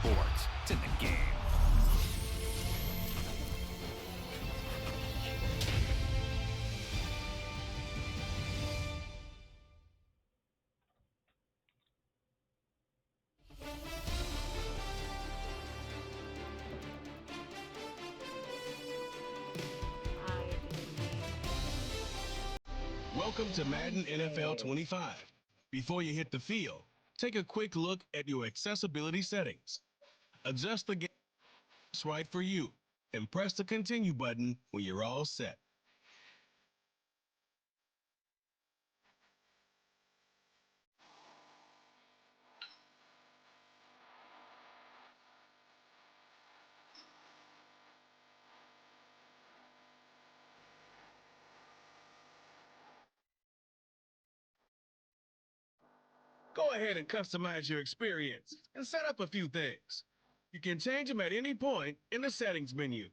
sports. It's in the game. Welcome to Madden NFL 25. Before you hit the field, take a quick look at your accessibility settings. Adjust the game that's right for you, and press the continue button when you're all set. Go ahead and customize your experience and set up a few things. You can change them at any point in the settings menu.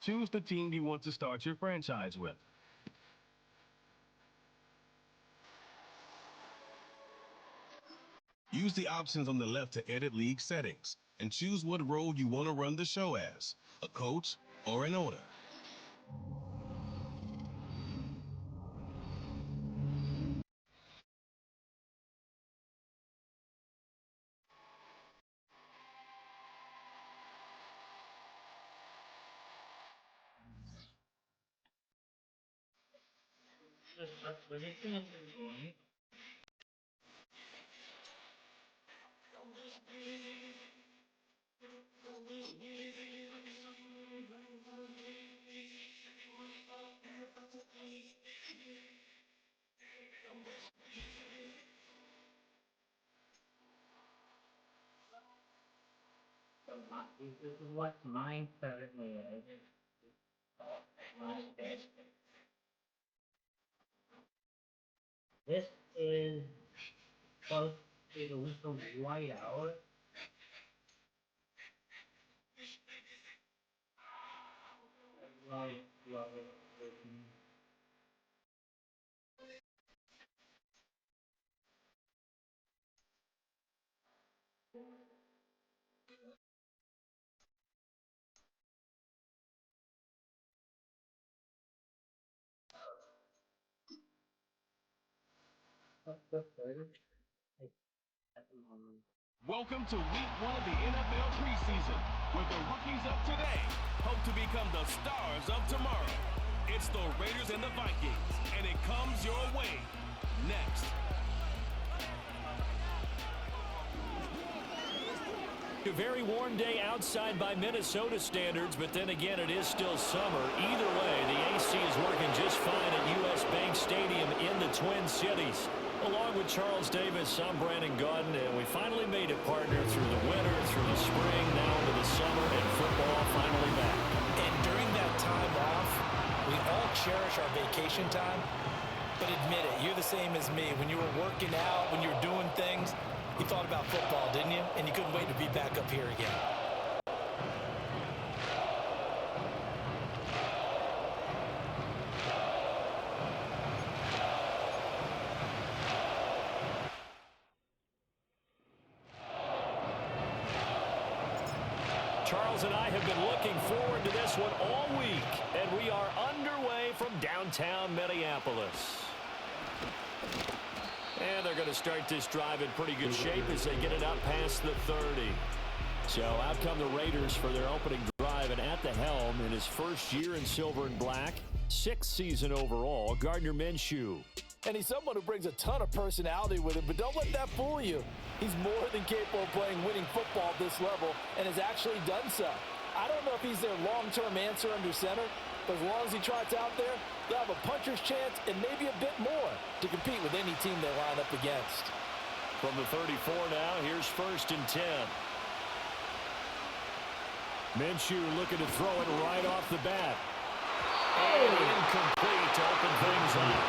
Choose the team you want to start your franchise with. Use the options on the left to edit league settings and choose what role you want to run the show as, a coach or an owner. This is what mine currently is. This is supposed to be the little whiteout. Love, love it. Welcome to week 1 of the NFL preseason, where the rookies of today hope to become the stars of tomorrow. It's the Raiders and the Vikings, and it comes your way next. A very warm day outside by Minnesota standards, but then again, it is still summer. Either way, the AC is working just fine at U.S. Bank Stadium in the Twin Cities. Along with Charles Davis, I'm Brandon Gaudin, and we finally made it, partner, through the winter, through the spring, now into the summer, and football finally back. And during that time off, we all cherish our vacation time, but admit it, you're the same as me. When you were working out, when you were doing things, you thought about football, didn't you? And you couldn't wait to be back up here again. Charles and I have been looking forward to this one all week, and we are underway from downtown Minneapolis. And they're going to start this drive in pretty good shape as they get it up past the 30. So out come the Raiders for their opening drive, and at the helm in his first year in silver and black, 6th season overall, Gardner Minshew. And he's someone who brings a ton of personality with him, but don't let that fool you. He's more than capable of playing winning football at this level and has actually done so. I don't know if he's their long-term answer under center, but as long as he trots out there, they'll have a puncher's chance and maybe a bit more to compete with any team they line up against. From the 34 now, here's 1st and 10. Minshew looking to throw it right off the bat. And incomplete to open things up.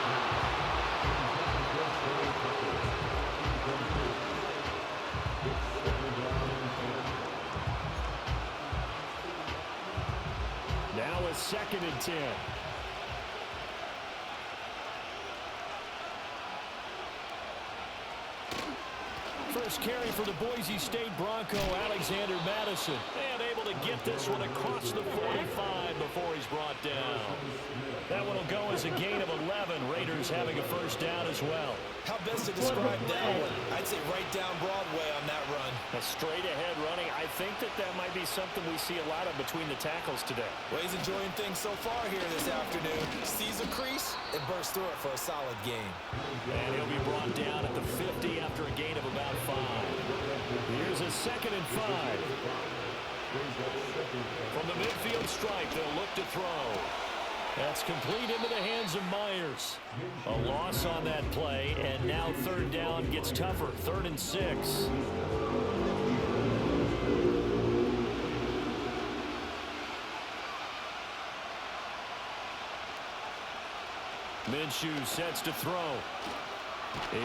Now a 2nd and 10. First carry for the Boise State Bronco, Alexander Madison. And able to get this one across the 45 before he's brought down. That one will go as a gain of 11. Raiders having a first down as well. How best to describe that one? I'd say right down Broadway on that run. A straight-ahead running. I think that might be something we see a lot of between the tackles today. Well, he's enjoying things so far here this afternoon. Sees a crease and bursts through it for a solid gain. And he'll be brought down at the 50 after a gain of about 5. Here's a 2nd and 5. From the midfield stripe, they'll look to throw. That's complete into the hands of Myers. A loss on that play, and now 3rd down gets tougher. 3rd and 6. Minshew sets to throw.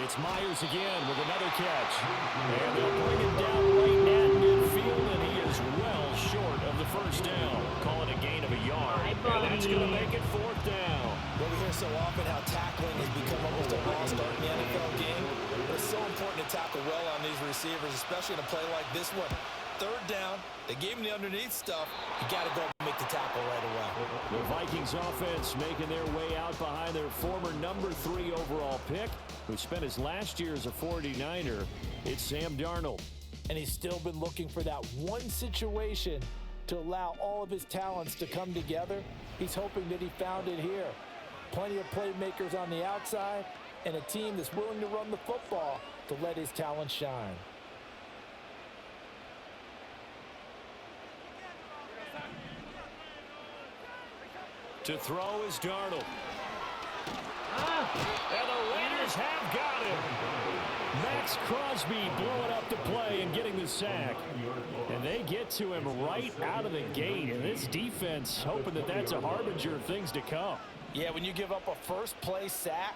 It's Myers again with another catch. And they'll bring him down right at midfield, and he is well short of the first down. Call it a gain of a yard. And that's going to make it 4th down. Well, we hear so often how tackling has become almost a lost art in the NFL game. But it's so important to tackle well on these receivers, especially in a play like this one. 3rd down, they gave him the underneath stuff. You got to go make the tackle right away. The Vikings offense making their way out behind their former number 3 overall pick, who spent his last year as a 49er. It's Sam Darnold. And he's still been looking for that one situation to allow all of his talents to come together. He's hoping that he found it here. Plenty of playmakers on the outside and a team that's willing to run the football to let his talent shine. To throw is Darnold. And the Raiders have got him. Max Crosby blowing up the play and getting the sack. And they get to him right out of the gate. And this defense hoping that that's a harbinger of things to come. Yeah, when you give up a first-play sack,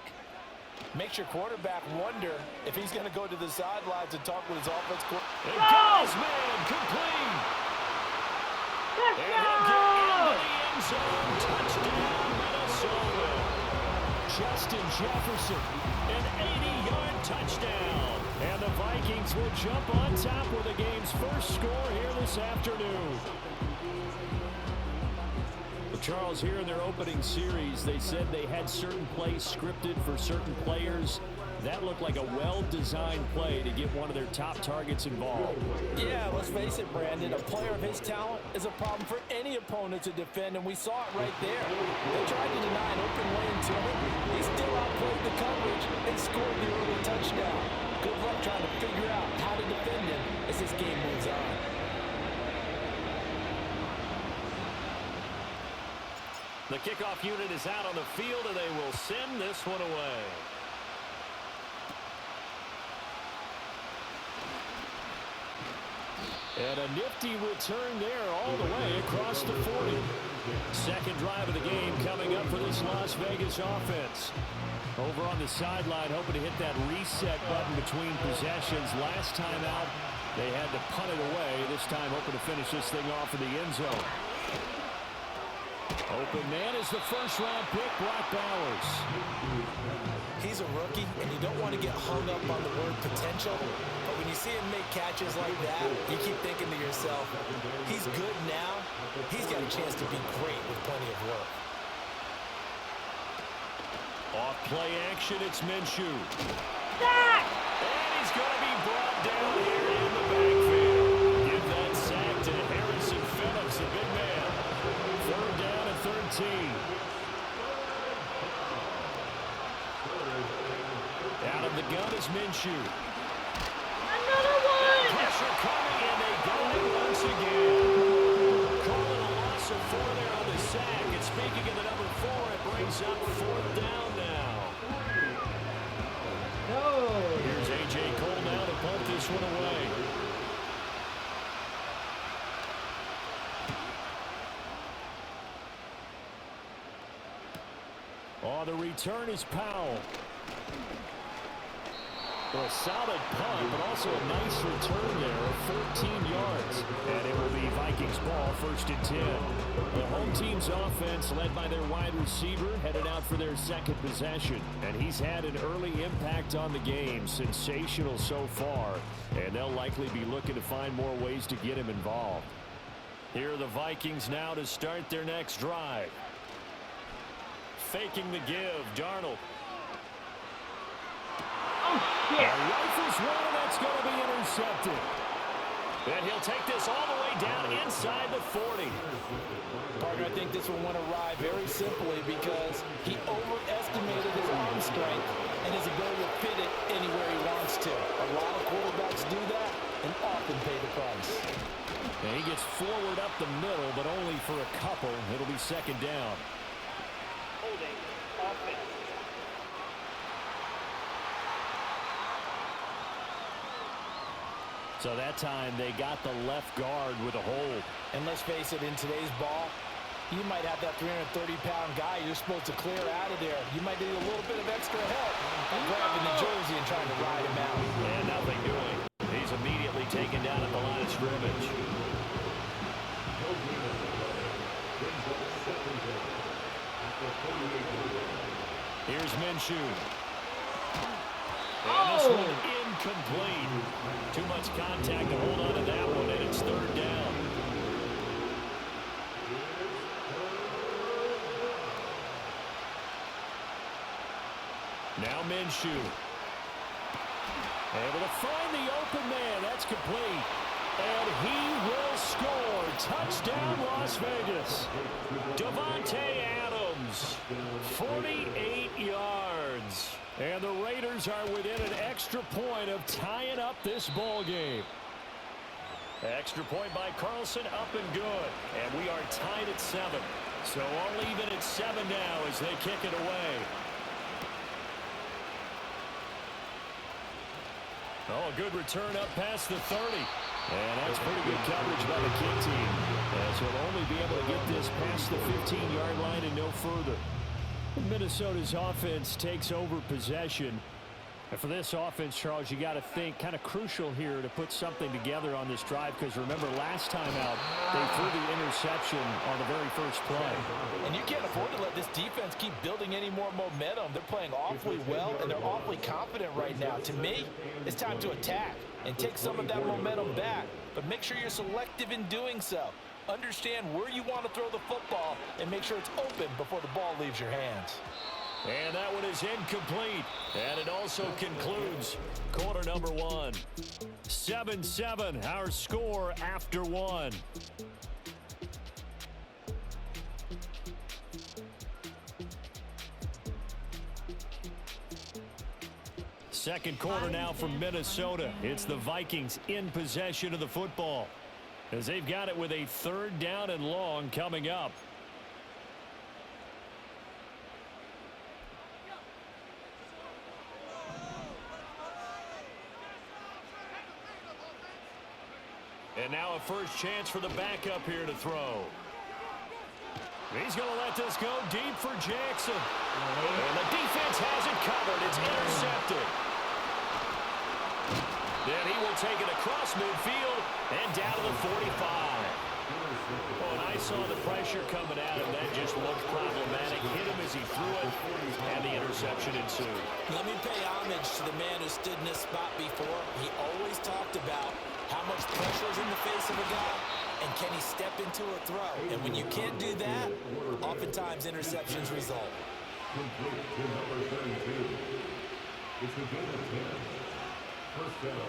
makes your quarterback wonder if he's going to go to the sidelines and talk with his offense coordinator. And goes, man, complete. And he'll get into the end zone. Touchdown, Minnesota. Justin Jefferson, an 80-yard touchdown. And the Vikings will jump on top with the game's first score here this afternoon. Well, Charles, here in their opening series, they said they had certain plays scripted for certain players. That looked like a well-designed play to get one of their top targets involved. Yeah, let's face it, Brandon. A player of his talent is a problem for any opponent to defend, and we saw it right there. They tried to deny an open lane to him. He still outplayed the coverage and scored the early touchdown. Good luck trying to figure out how to defend him as this game moves on. The kickoff unit is out on the field, and they will send this one away. And a nifty return there all the way across the 40. Second drive of the game coming up for this Las Vegas offense. Over on the sideline, hoping to hit that reset button between possessions. Last time out, they had to punt it away. This time, hoping to finish this thing off in the end zone. Open man is the first-round pick, Brock Bowers. He's a rookie, and you don't want to get hung up on the word potential. But when you you see him make catches like that, you keep thinking to yourself, he's good now. He's got a chance to be great with plenty of work. Off play action, it's Minshew. And he's going to be brought down here in the backfield. Give that sack to Harrison Phillips, the big man. 3rd down and 13. Out of the gun is Minshew. Another one! Pressure coming, and they go it once again. Calling a loss of 4 there on the sack. And speaking of the number 4, it brings up 4th down now. No! Here's A.J. Cole now to punt this one away. Oh, the return is Powell. Well, a solid punt, but also a nice return there of 14 yards. And it will be Vikings ball, 1st and 10. The home team's offense, led by their wide receiver, headed out for their 2nd possession. And he's had an early impact on the game. Sensational so far. And they'll likely be looking to find more ways to get him involved. Here are the Vikings now to start their next drive. Faking the give, Darnold. Rifles one, and that's going to be intercepted. And he'll take this all the way down inside the 40. Partner, I think this one went awry very simply because he overestimated his arm strength and his ability to fit it anywhere he wants to. A lot of quarterbacks do that and often pay the price. And he gets forward up the middle, but only for a couple. It'll be 2nd down. Holding. Offense. So that time they got the left guard with a hold. And let's face it, in today's ball, you might have that 330-pound guy you're supposed to clear out of there. You might need a little bit of extra help by grabbing the jersey and trying to ride him out. And nothing doing. He's immediately taken down at the line of scrimmage. Here's Minshew. And this one incomplete. Too much contact to hold on to that one, and it's 3rd down. Now Minshew. Able to find the open man. That's complete. And he will score. Touchdown, Las Vegas. Davante Adams, 48 yards. And the Raiders are within an extra point of tying up this ball game. Extra point by Carlson, up and good. And we are tied at 7. So all even at 7 now as they kick it away. Oh, a good return up past the 30. And that's pretty good coverage by the kick team. As he'll only be able to get this past the 15-yard line and no further. Minnesota's offense takes over possession. And for this offense, Charles, you got to think kind of crucial here to put something together on this drive, because remember last time out they threw the interception on the very first play. And you can't afford to let this defense keep building any more momentum. They're playing awfully well and they're awfully confident right now. To me, it's time to attack and take some of that momentum back, but make sure you're selective in doing so. Understand where you want to throw the football and make sure it's open before the ball leaves your hands. And that one is incomplete. And it also concludes quarter number 1. 7-7, our score after 1. Second quarter now from Minnesota. It's the Vikings in possession of the football, as they've got it with a 3rd down and long coming up. And now a first chance for the backup here to throw. He's going to let this go deep for Jackson. And the defense has it covered. It's intercepted. Then he will take it across midfield and down to the 45. Oh, I saw the pressure coming at him. That just looked problematic. Hit him as he threw it, and the interception ensued. Let me pay homage to the man who stood in this spot before. He always talked about how much pressure is in the face of a guy, and can he step into a throw. And when you can't do that, oftentimes interceptions result. Complete to number 32. It's a good 10. First down.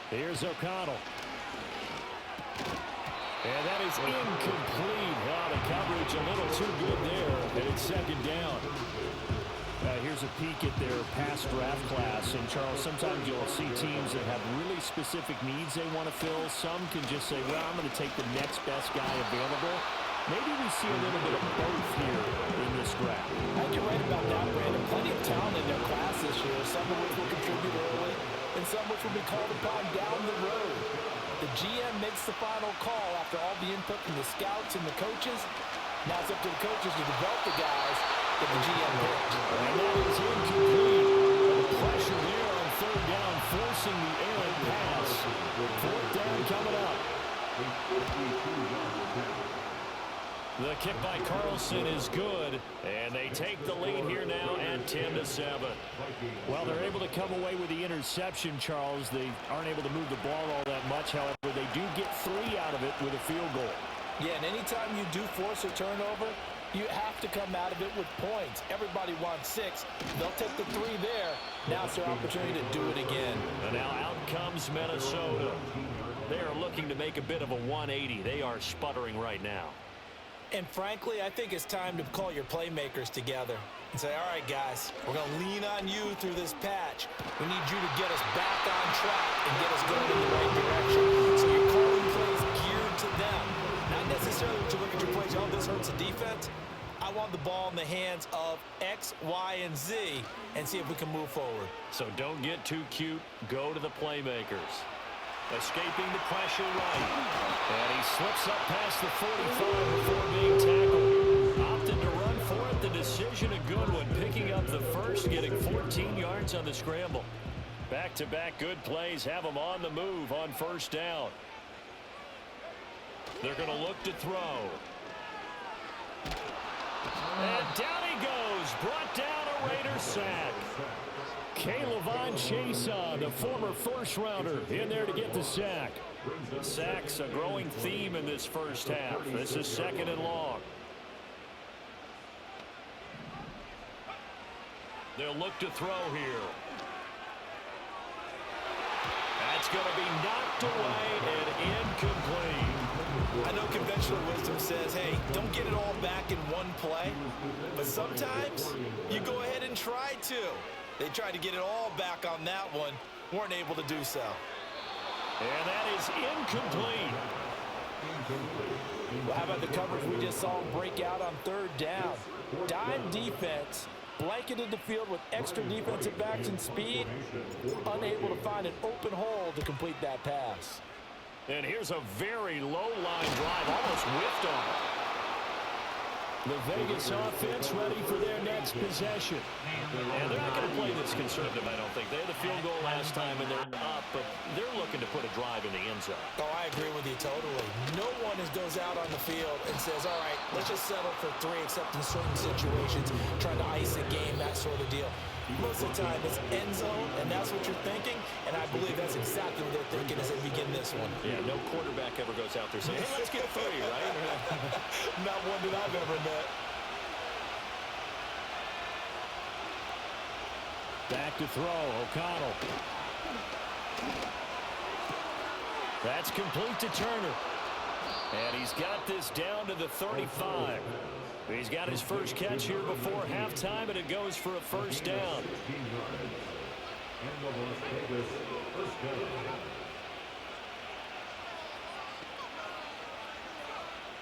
Here's O'Connell. And that is incomplete. Oh, the coverage a little too good there, and it's second down. Here's a peek at their past draft class. And, Charles, sometimes you'll see teams that have really specific needs they want to fill. Some can just say, well, I'm going to take the next best guy available. Maybe we see a little bit of both here in this draft. I think you're right about that, Brandon. Plenty of talent in their class this year, some of which will contribute early, and some which will be called upon down the road. The GM makes the final call after all the input from the scouts and the coaches. Now it's up to the coaches to develop the guys that the GM picked. And that is incomplete. The pressure there on third down, forcing the errant pass. Fourth down coming up. The kick by Carlson is good, and they take the lead here now at 10-7. Well, they're able to come away with the interception, Charles. They aren't able to move the ball all that much. However, they do get 3 out of it with a field goal. Yeah, and anytime you do force a turnover, you have to come out of it with points. Everybody wants 6. They'll take the 3 there. Now it's their opportunity to do it again. And now out comes Minnesota. They are looking to make a bit of a 180. They are sputtering right now. And frankly, I think it's time to call your playmakers together and say, all right, guys, we're going to lean on you through this patch. We need you to get us back on track and get us going in the right direction. So you're calling plays geared to them. Not necessarily to look at your plays, oh, this hurts the defense. I want the ball in the hands of X, Y, and Z and see if we can move forward. So don't get too cute. Go to the playmakers. Escaping the pressure right. And he slips up past the 45 before being tackled. Opted to run for it. The decision a good one. Picking up the first, getting 14 yards on the scramble. Back-to-back good plays have them on the move on first down. They're going to look to throw. And down he goes. Brought down a Raider sack. K'Lavon Chason, the former first-rounder, in there to get the sack. Sacks a growing theme in this first half. This is second and long. They'll look to throw here. That's going to be knocked away and incomplete. I know conventional wisdom says, hey, don't get it all back in one play. But sometimes you go ahead and try to. They tried to get it all back on that one. Weren't able to do so. And that is incomplete. Well, how about the coverage we just saw break out on third down? Dime defense, blanketed the field with extra defensive backs and speed, unable to find an open hole to complete that pass. And here's a very low-line drive, almost whiffed on it. The Vegas offense ready for their next possession. And they're not going to play this conservative, I don't think. They had the field goal last time, and they're up, but they're looking to put a drive in the end zone. Oh, I agree with you totally. No one goes out on the field and says, all right, let's just settle for 3, except in certain situations, trying to ice a game, that sort of deal. Most of the time, it's end zone, and that's what you're thinking, and I believe that's exactly what they're thinking as they begin this one. Yeah, no quarterback ever goes out there saying, hey, let's get 3, right? Not one that I've ever met. Back to throw, O'Connell. That's complete to Turner. And he's got this down to the 35. He's got his first catch here before halftime, and it goes for a first down.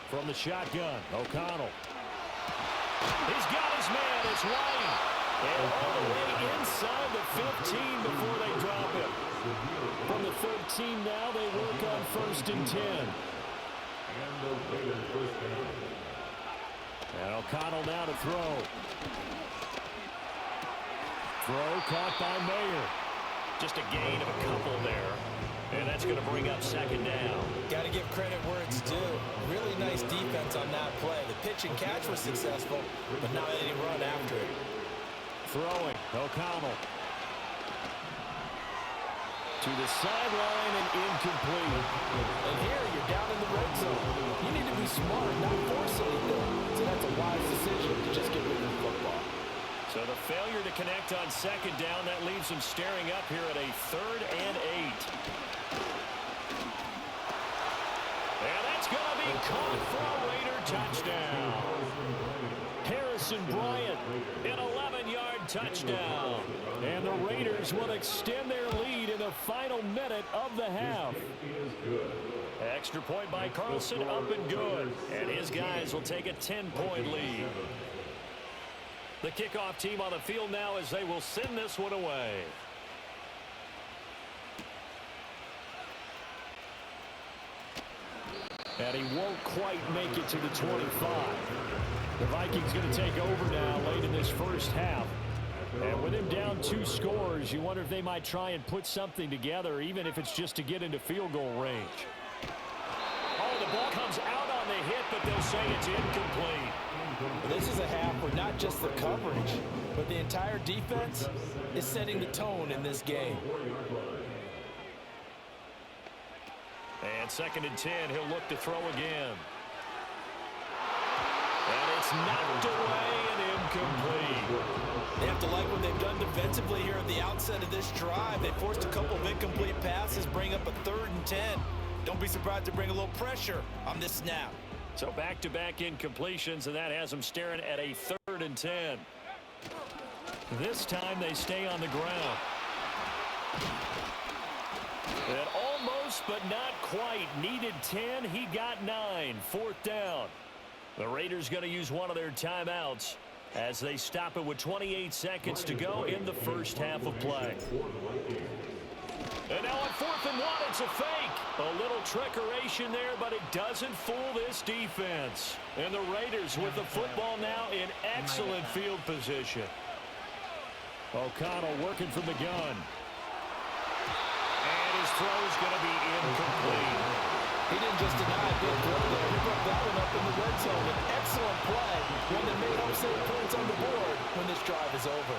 From the shotgun, O'Connell. He's got his man, it's White. And all the way inside the 15 before they drop him. From the 13 now, they work on first and 10. And O'Connell now to throw. Throw caught by Mayer. Just a gain of a couple there. And that's going to bring up second down. Got to give credit where it's due. Really nice defense on that play. The pitch and catch was successful, but not any run after it. Throwing, O'Connell. To the sideline and incomplete. And here, you're down in the red zone. You need to be smart, not force anything. So that's a wise decision to just get rid of the football. So the failure to connect on second down, that leaves them staring up here at a 3rd and 8. And that's going to be caught for a Raider touchdown. Harrison Bryant, an 11-yard touchdown. And the Raiders will extend their lead in the final minute of the half. Extra point by Carlson, up and good. And his guys will take a 10-point lead. The kickoff team on the field now as they will send this one away. And he won't quite make it to the 25. The Vikings going to take over now late in this first half. And with him down 2 scores, you wonder if they might try and put something together, even if it's just to get into field goal range. Oh, the ball comes out on the hit, but they'll say it's incomplete. This is a half where not just the coverage, but the entire defense is setting the tone in this game. And 2nd and 10, he'll look to throw again. And it's knocked away and incomplete. They have to like what they've done defensively here at the outset of this drive. They forced a couple of incomplete passes, bring up a 3rd and 10. Don't be surprised to bring a little pressure on this snap. So back-to-back incompletions, and that has them staring at a 3rd and 10. This time they stay on the ground. And almost, but not quite. Needed 10, he got 9. 4th down. The Raiders going to use one of their timeouts as they stop it with 28 seconds to go in the first half of play. And now on 4th and 1, it's a fake. A little trickeration there, but it doesn't fool this defense. And the Raiders with the football now in excellent field position. O'Connell working from the gun. And his throw's going to be incomplete. He didn't just deny a big throw there. He broke that one up in the red zone. An excellent play. One that made up 6 points on the board when this drive is over.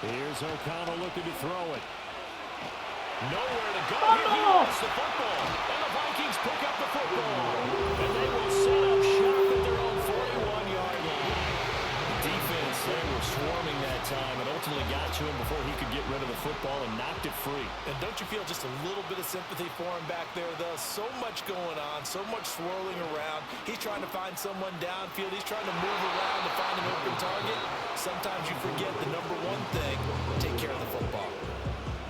Here's O'Connell looking to throw it. Nowhere to go. Here he lost the football. And the Vikings pick up the football. And they will set up shop at their own 41-yard line. Defense, they were swarming that time and ultimately got to him before he could get rid of the football and knocked it free. And don't you feel just a little bit of sympathy for him back there, though? So much going on, so much swirling around. He's trying to find someone downfield. He's trying to move around to find an open target. Sometimes you forget the number one thing, take care of the football.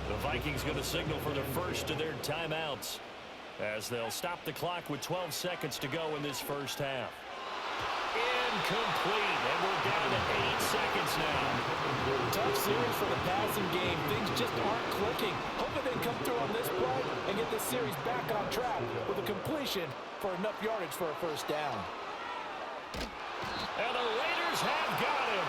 The Vikings going to signal for the first of their timeouts as they'll stop the clock with 12 seconds to go in this first half. Incomplete, and we're down to 8 seconds now. Tough series for the passing game. Things just aren't clicking. Hoping they come through on this play and get this series back on track with a completion for enough yardage for a first down. And the Raiders have got him.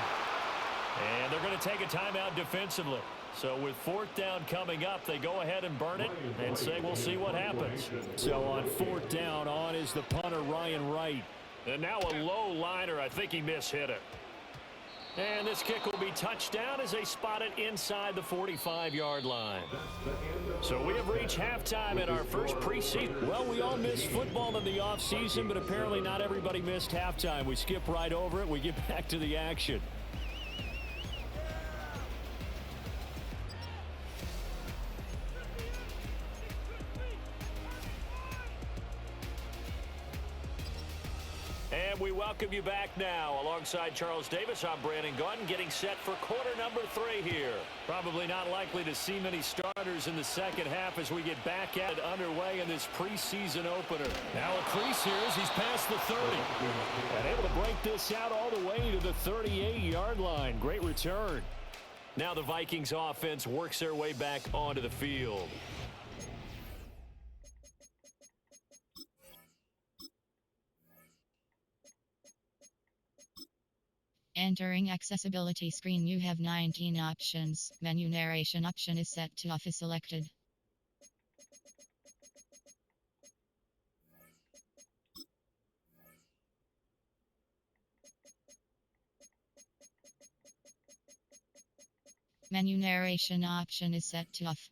And they're going to take a timeout defensively. So with 4th down coming up, they go ahead and burn it and say we'll see what happens. So on 4th down, on is the punter, Ryan Wright. And now a low liner. I think he mishit it. And this kick will be touchdown as they spot it inside the 45-yard line. So we have reached halftime in our first preseason. Well, we all missed football in the offseason, but apparently not everybody missed halftime. We skip right over it. We get back to the action. And we welcome you back now. Alongside Charles Davis, I'm Brandon Gunn, getting set for quarter number 3 here. Probably not likely to see many starters in the second half as we get back at it underway in this preseason opener. Now a crease here as he's past the 30. And able to break this out all the way to the 38-yard line. Great return. Now the Vikings offense works their way back onto the field. Entering accessibility screen, you have 19 options. Menu narration option is set to off is selected. Menu narration option is set to off.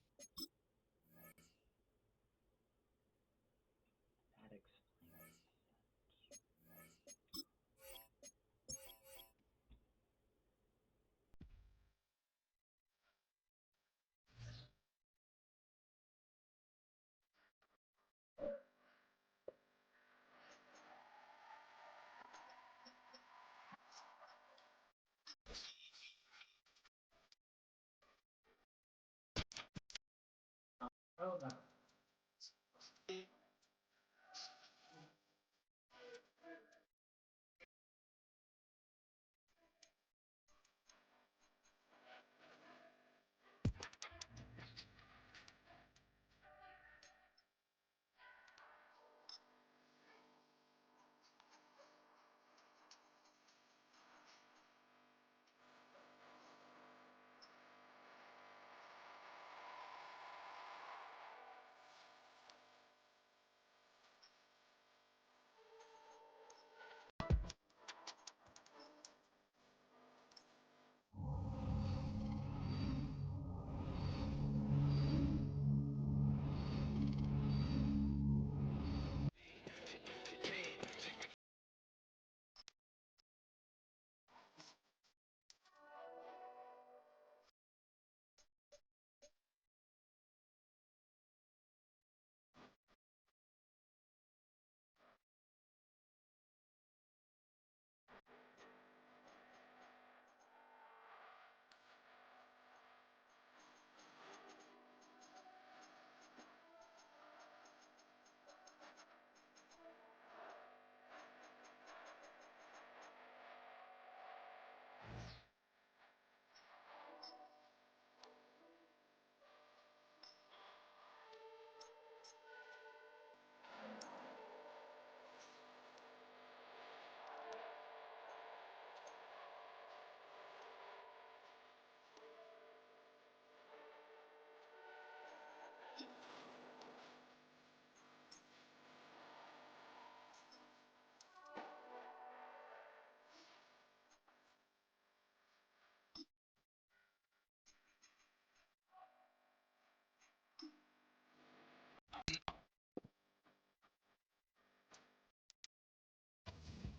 Oh, no.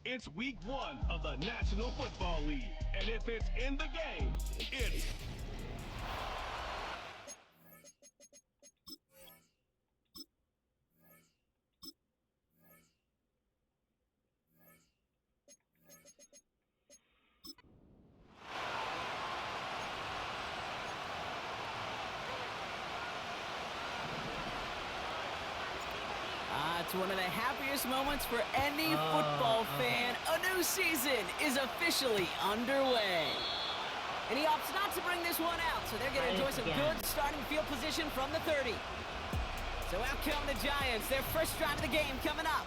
It's week 1 of the National Football League, and if it's in the game, it's It's one of the happiest moments for any football fan. A new season is officially underway. And he opts not to bring this one out, so they're going to enjoy some good starting field position from the 30. So out come the Giants, their first drive of the game coming up.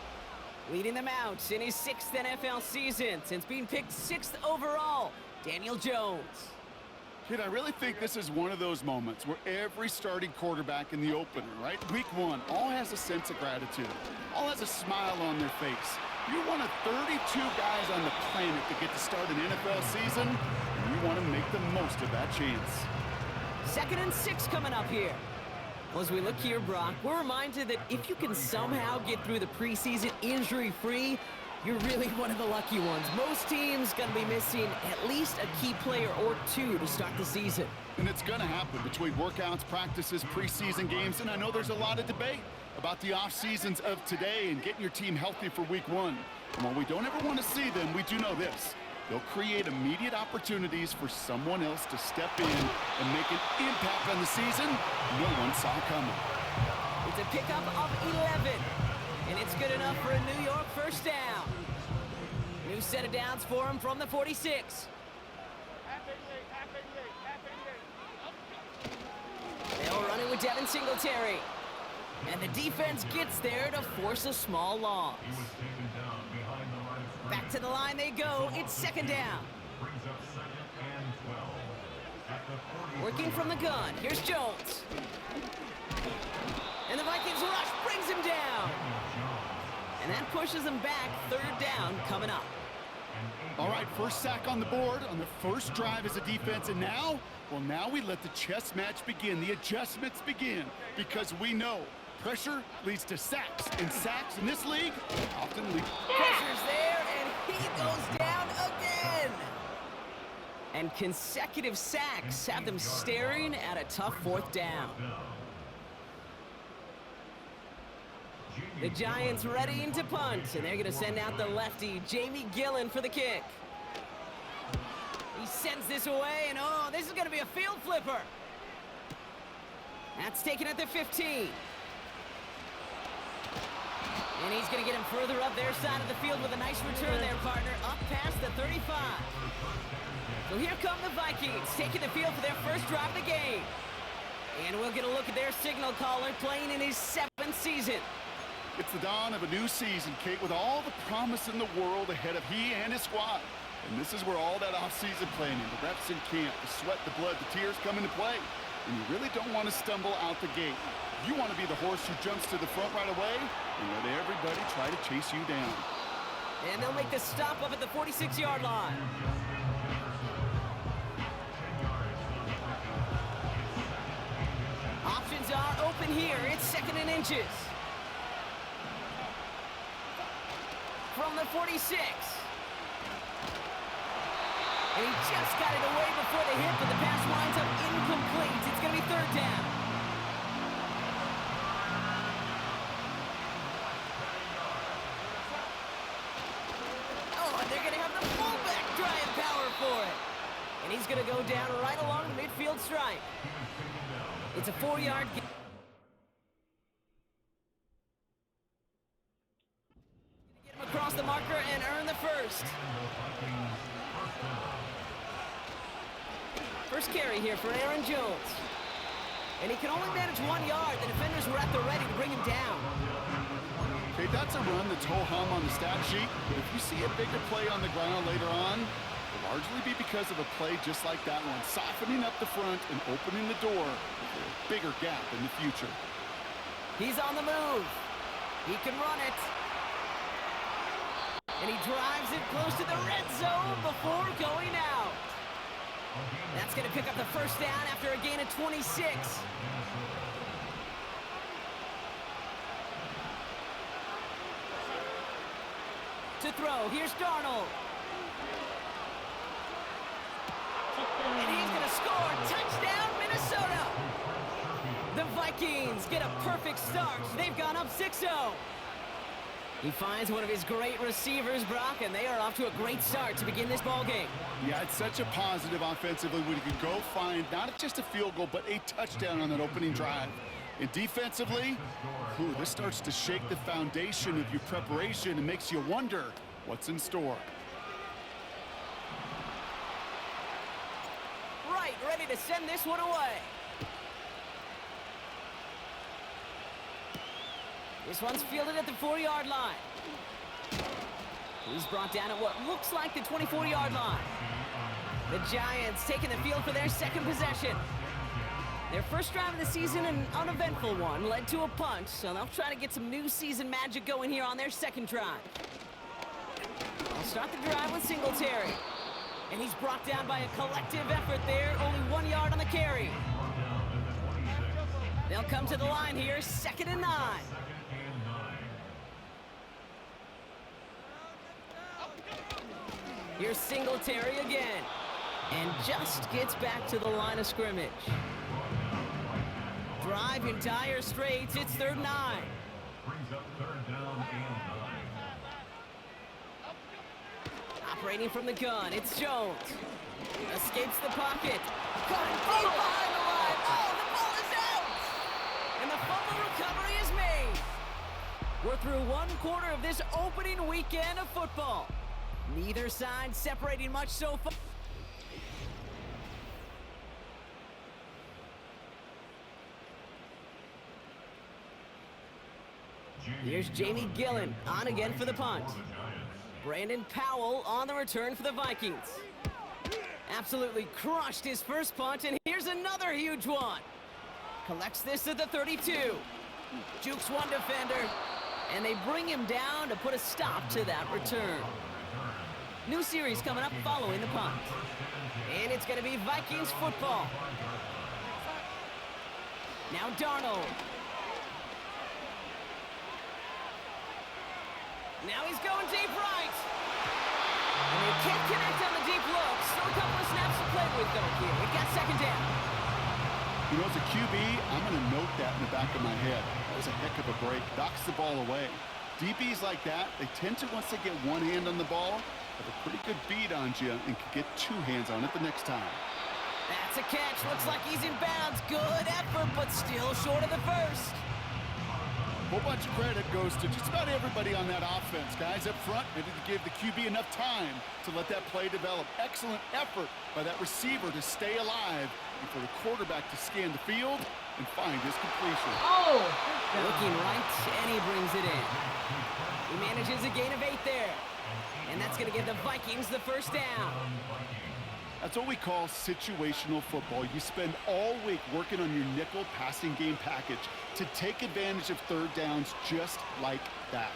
Leading them out in his 6th NFL season since being picked 6th overall, Daniel Jones. Kid, I really think this is one of those moments where every starting quarterback in the opener, right? Week 1, all has a sense of gratitude. All has a smile on their face. You're one of 32 guys on the planet that get to start an NFL season, and you want to make the most of that chance. 2nd and 6 coming up here. Well, as we look here, Brock, we're reminded that if you can somehow get through the preseason injury-free, you're really one of the lucky ones. Most teams going to be missing at least a key player or two to start the season. And it's going to happen between workouts, practices, preseason games, and I know there's a lot of debate about the off seasons of today and getting your team healthy for week 1. And while we don't ever want to see them, we do know this. They'll create immediate opportunities for someone else to step in and make an impact on the season no one saw coming. It's a pickup of 11. And it's good enough for a New York first down. New set of downs for him from the 46. They'll run it with Devin Singletary. And the defense gets there to force a small loss. Back to the line they go. It's 2nd down. brings up 2nd and 12. At the 40. Working from the gun. Here's Jones. And the Vikings rush brings him down. And that pushes him back. 3rd down coming up. All right, first sack on the board on the first drive as a defense, and now, well, now we let the chess match begin, the adjustments begin, because we know pressure leads to sacks, and sacks in this league often lead. Pressure's there, and he goes down again. And consecutive sacks have them staring at a tough 4th down. The Giants readying to punt, and they're going to send out the lefty, Jamie Gillen, for the kick. He sends this away, and oh, this is going to be a field flipper. That's taken at the 15. And he's going to get him further up their side of the field with a nice return there, partner, up past the 35. So here come the Vikings, taking the field for their first drive of the game. And we'll get a look at their signal caller playing in his 7th season. It's the dawn of a new season, Kate, with all the promise in the world ahead of he and his squad. And this is where all that off-season planning, the reps in camp, the sweat, the blood, the tears come into play. And you really don't want to stumble out the gate. You want to be the horse who jumps to the front right away and let everybody try to chase you down. And they'll make the stop up at the 46-yard line. Options are open here. It's 2nd and inches. From the 46. And he just got it away before the hit, but the pass winds up incomplete. It's going to be 3rd down. Oh, and they're going to have the fullback driving power for it. And he's going to go down right along the midfield stripe. It's a 4-yard gain. Across the marker and earn the first. First carry here for Aaron Jones. And he can only manage 1 yard. The defenders were at the ready to bring him down. Okay, that's a run that's ho-hum on the stat sheet. But if you see a bigger play on the ground later on, it'll largely be because of a play just like that one, softening up the front and opening the door for a bigger gap in the future. He's on the move. He can run it. And he drives it close to the red zone before going out. That's going to pick up the first down after a gain of 26. To throw, here's Darnold. And he's going to score. Touchdown, Minnesota. The Vikings get a perfect start. They've gone up 6-0. He finds one of his great receivers, Brock, and they are off to a great start to begin this ball game. Yeah, it's such a positive offensively when you can go find not just a field goal, but a touchdown on that opening drive. And defensively, this starts to shake the foundation of your preparation and makes you wonder what's in store. Right, ready to send this one away. This one's fielded at the 4-yard line. He's brought down at what looks like the 24-yard line. The Giants taking the field for their second possession. Their first drive of the season, an uneventful one, led to a punt, so they'll try to get some new season magic going here on their second drive. They'll start the drive with Singletary. And he's brought down by a collective effort there, only 1 yard on the carry. They'll come to the line here, 2nd and 9. Here's Singletary again. And just gets back to the line of scrimmage. Drive in dire straits. It's 3rd and 9. Brings up 3rd down and 9. Operating from the gun, it's Jones. Escapes the pocket. Caught deep behind the line. Oh, the ball is out! And the fumble recovery is made. We're through 1 quarter of this opening weekend of football. Neither side separating much so far. Here's Jamie Gillen on again for the punt. Brandon Powell on the return for the Vikings. Absolutely crushed his first punt, and here's another huge one. Collects this at the 32. Jukes one defender, and they bring him down to put a stop to that return. New series coming up following the punt. And it's going to be Vikings football. Now Darnold. Now he's going deep right. And they can't connect on the deep look. Still a couple of snaps to play with, though, here. We've got second down. You know, as a QB, I'm going to note that in the back of my head. That was a heck of a break. Knocks the ball away. DBs like that, they tend to, once they get one hand on the ball, have a pretty good beat on you and can get two hands on it the next time. That's a catch. Looks like he's in bounds. Good effort, but still short of the first. A whole bunch of credit goes to just about everybody on that offense. Guys up front, they didn't give the QB enough time to let that play develop. Excellent effort by that receiver to stay alive and for the quarterback to scan the field and find his completion. Oh! Looking right, and he brings it in. He manages a gain of 8 there. And that's going to give the Vikings the first down. That's what we call situational football. You spend all week working on your nickel passing game package to take advantage of third downs just like that.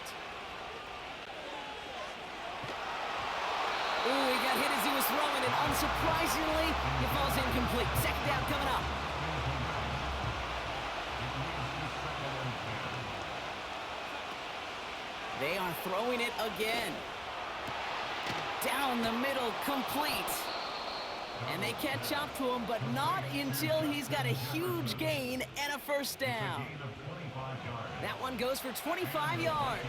Ooh, he got hit as he was throwing, and unsurprisingly, he falls incomplete. Second down coming up. They are throwing it again. Down the middle, complete. And they catch up to him, but not until he's got a huge gain and a first down. That one goes for 25 yards.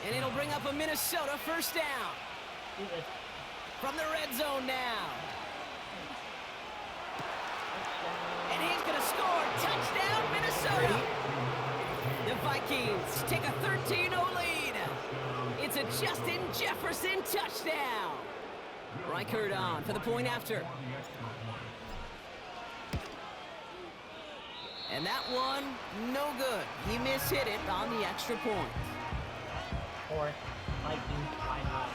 And it'll bring up a Minnesota first down. From the red zone now. And he's going to score. Touchdown, Minnesota. The Vikings take a 13-0 lead. It's a Justin Jefferson touchdown. Reichert on for the point after. And that one, no good. He mishit it on the extra point. Fourth, Vikings final.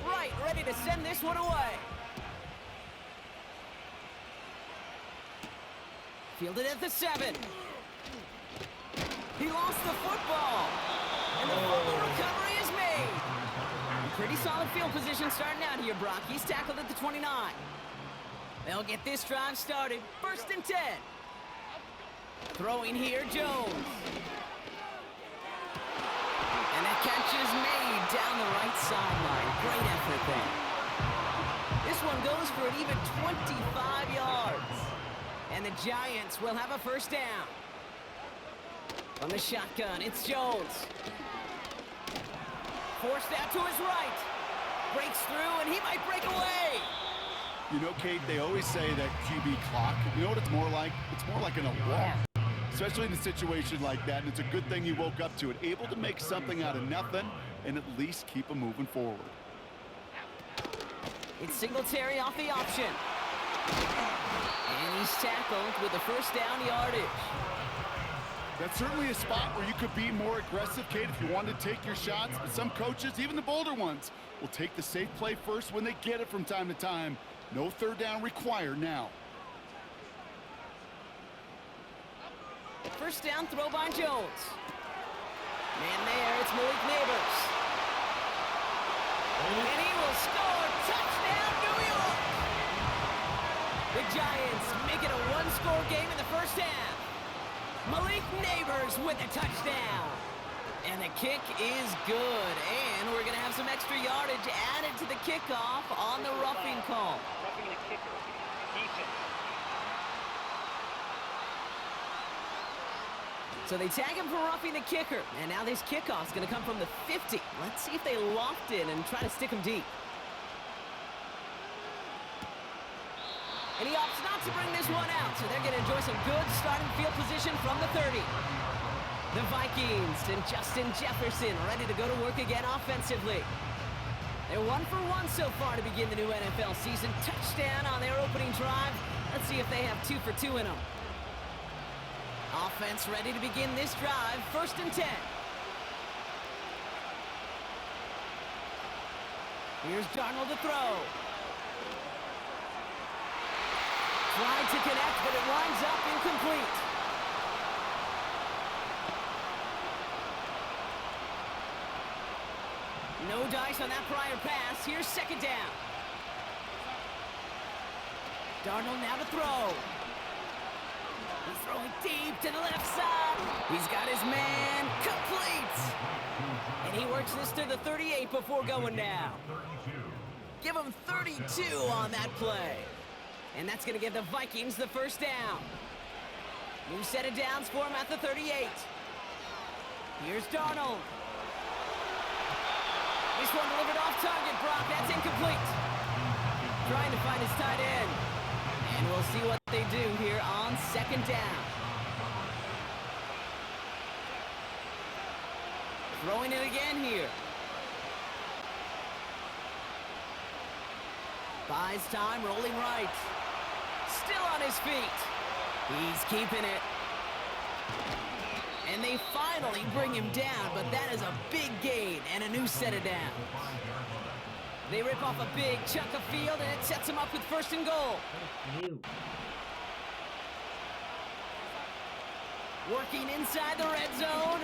Right, ready to send this one away. Fielded at the 7. He lost the football. And the fumble recovery is made. Pretty solid field position starting out here, Brock. He's tackled at the 29. They'll get this drive started. First and 10. Throwing here, Jones. And that catch is made down the right sideline. Great effort there. This one goes for an even 25 yards. And the Giants will have a first down. On the shotgun, it's Jones. Forced out to his right. Breaks through, and he might break away. You know, Kate, they always say that QB clock, you know what it's more like? It's more like an alarm. Especially in a situation like that, and it's a good thing you woke up to it. Able to make something out of nothing and at least keep them moving forward. It's Singletary off the option. And he's tackled with the first down yardage. That's certainly a spot where you could be more aggressive, Kate, if you wanted to take your shots. But some coaches, even the bolder ones, will take the safe play first when they get it from time to time. No third down required now. First down throw by Jones. Man there, it's Malik Neighbors. And he will score. Touchdown, New York! The Giants make it a one-score game in the first half. Malik Neighbors with a touchdown. And the kick is good. And we're going to have some extra yardage added to the kickoff on the roughing call. Roughing the kicker. Defense. So they tag him for roughing the kicker. And now this kickoff is going to come from the 50. Let's see if they loft in and try to stick him deep. And he opts not to bring this one out, so they're going to enjoy some good starting field position from the 30. The Vikings and Justin Jefferson ready to go to work again offensively. They're 1 for 1 so far to begin the new NFL season. Touchdown on their opening drive. Let's see if they have 2 for 2 in them. Offense ready to begin this drive. First and 10. Here's Darnold to throw. Tried to connect, but it winds up incomplete. No dice on that prior pass. Here's second down. Darnold now to throw. He's throwing deep to the left side. He's got his man. Complete. And he works this to the 38 before going down. Give him 32 on that play. And that's going to give the Vikings the first down. New set of downs for him at the 38. Here's Darnold. This one delivered off target, Brock. That's incomplete. Trying to find his tight end. And we'll see what they do here on second down. Throwing it again here. Buys time, rolling right. Still on his feet. He's keeping it. And they finally bring him down, but that is a big gain and a new set of downs. They rip off a big chunk of field, and it sets him up with first and goal. Working inside the red zone.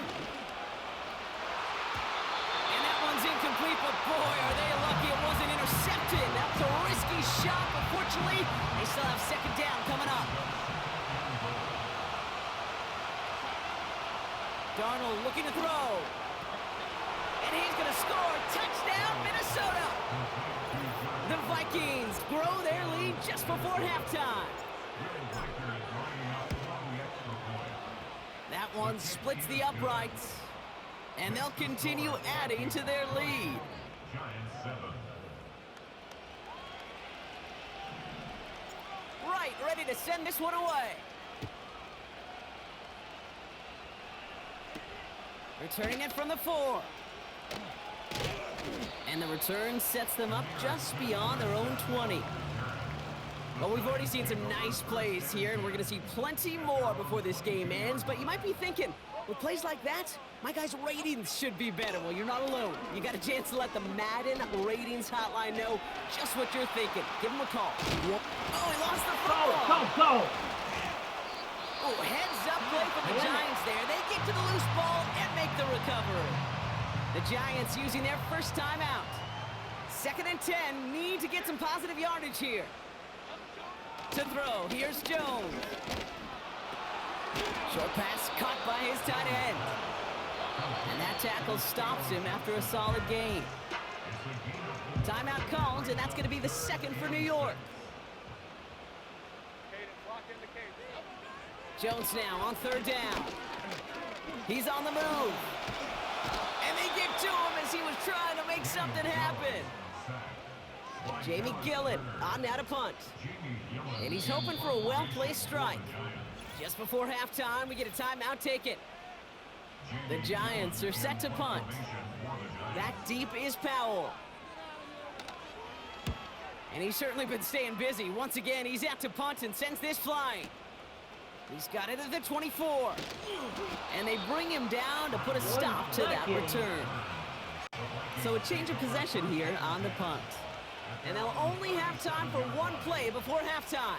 And that one's incomplete, but boy, are they lucky it wasn't intercepted. That was a risky shot, but fortunately, they still have second down coming up. Darnold looking to throw. And he's going to score. Touchdown, Minnesota. The Vikings grow their lead just before halftime. That one splits the uprights. And they'll continue adding to their lead. Right, ready to send this one away. Returning it from the 4. And the return sets them up just beyond their own 20. Well, we've already seen some nice plays here, and we're going to see plenty more before this game ends. But you might be thinking, with plays like that, my guys' ratings should be better. Well, you're not alone. You got a chance to let the Madden ratings hotline know just what you're thinking. Give them a call. Oh, he lost the football. Go. Oh, heads-up play for the Giants there. They get to the loose ball and make the recovery. The Giants using their first time out. 2nd and 10. Need to get some positive yardage here. To throw. Here's Jones. Short pass caught by his tight end. And that tackle stops him after a solid gain. Timeout called, and that's going to be the second for New York. Jones now on 3rd down. He's on the move. And they get to him as he was trying to make something happen. Jamie Gillett on now to punt. And he's hoping for a well-placed strike. Just before halftime, we get a timeout taken. The Giants are set to punt. That deep is Powell. And he's certainly been staying busy. Once again, he's out to punt and sends this flying. He's got it at the 24. And they bring him down to put a stop to that return. So a change of possession here on the punt. And they'll only have time for one play before halftime.